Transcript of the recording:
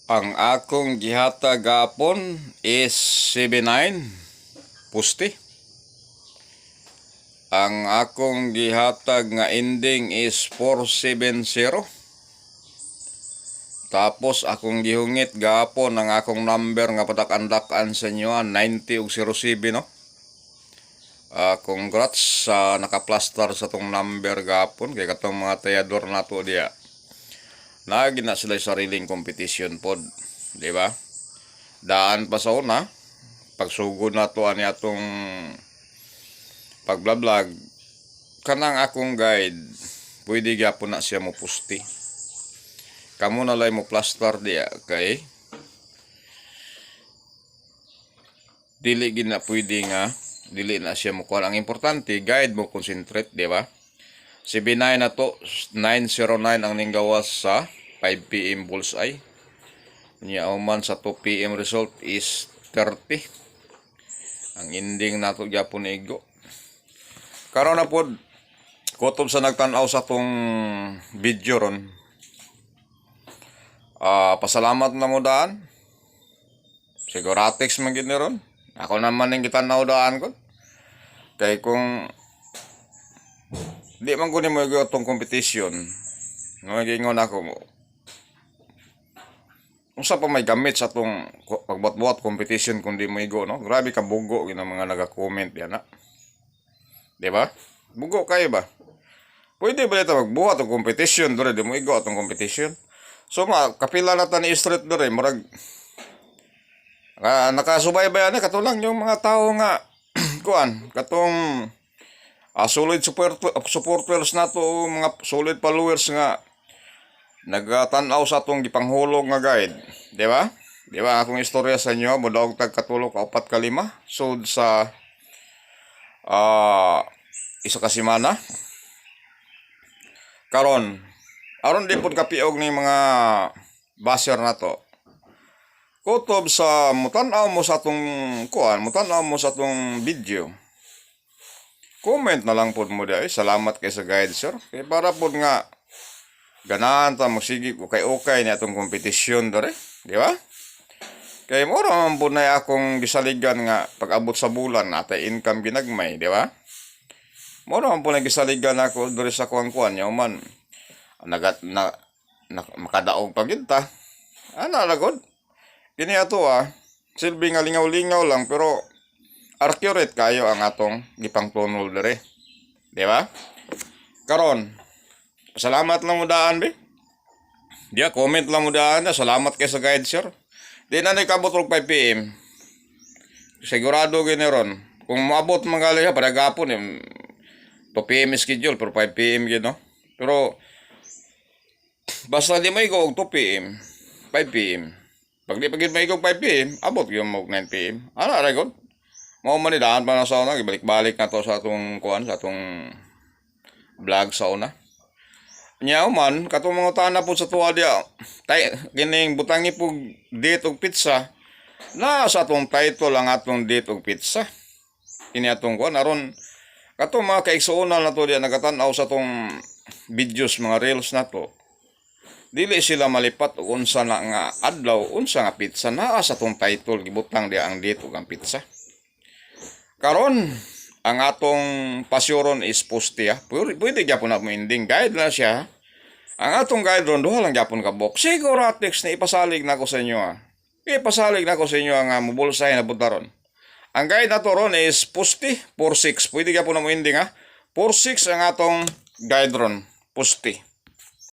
Ang akong gihatag gapon is 79 pusti. Ang akong gihatag nga ending is 470. Tapos akong gihungit gapon ang akong number nga padak-andakan sa inyo 90 ug 07 no. Congrats sa naka-plaster sa tong number gapon kay katong mga tayador nato diya. Lagi na sila sariling competition pod, di ba? Daan pa sa una, pagsugod na to ani atong pagblablag, kanang akong guide, pwede gyapon na siya mo pusti. Kamo na lay mo plaster diya, kay dili gid na pwede nga dili na siya mo kuha. Ang importante, guide mo concentrate, di ba? 79 na to, 909 ang ninggawas sa 5 PM bullseye. Nya man sa 2 PM result is 30. Ang ending nato gyapon igo. Karon na pod kutob sa nagtan-aw sa tong video ron. Pasalamat na mo daan. Siguratex man gid ni ron. Ako naman ning gitan-aw daan ko. Kay kung di man ko ni mo itong competition, nagingon ako mo. Unsa pa may gamit sa itong pagbuat-buat competition kung di mo igo, no? Grabe ka bugo yun ang mga naga-comment yan, ha? Diba? Bugo kayo ba? Pwede ba ito magbuhat ang competition doon, di mo igo atong competition? So, kapila na ta ni street doon, marag nakasubaybayan na, katulang yung mga tao nga, kuan, katong solid supporters na to, mga solid followers nga nagatan-aw sa atong gipanghulog nga guide, di ba? Di ba akong istorya sa inyo mo daog tag katulog 4 ka 5 sud sa isa ka semana. Karon aron din pud kapiog ni mga basher na to. Kutob sa mutan-aw mo sa atong kuan, mutan-aw mo sa atong video. Comment na lang po mo dahil. Salamat kay sa guide, sir. Kaya para po nga ganahan ta magsige ko kay okay ni atong kompetisyon dere, di ba? Kay mo ron po na akong gisaligan nga pag-abot sa bulan natay income ginagmay, di ba? Mo ron po na gisaligan ako dere sa kuan-kuan nya man makadaog pa gid ta. Ana ra gud. Kini ato silbi nga lingaw-lingaw lang pero accurate kayo ang atong gipangtunol dere. Di ba? Karon, salamat lang mo daan, be. Diya, comment lang mo daan na. Salamat kay sa guide, sir. Di na nakabot 5 PM. Sigurado giniron. Kung maabot mga gali para gapon, 2 PM schedule, pero 5 PM gid, no? Pero, basta di may go 2 PM, 5 PM. Pag di pagid may go 5 PM, abot yung mo 9 PM. Ano, record? Mao man daan pa na sa una, ibalik-balik na to sa atong kuan, sa atong vlog sa una. Nya man katong mga tana po sa tuwa dia tay kining butangi po date og pizza na sa atong title ang atong date og pizza kini atong kuan aron katong mga kaigsuonal na to dia nagatan-aw sa atong videos mga reels na to dili sila malipat og unsa na nga adlaw unsa nga pizza naa sa atong title gibutang dia ang date og ang pizza karon ang atong pasyoron is poste pwede gyapon na mo ending guide na siya. Ang atong guide ron duha lang gyapon ka box. Siguratex na ipasalig na ko sa inyo Ipasalig na ko sa inyo ang mubulsay na butaron. Ang guide na to ron is poste 46. Pwede gyapon na mo ending 46 ang atong guide ron poste.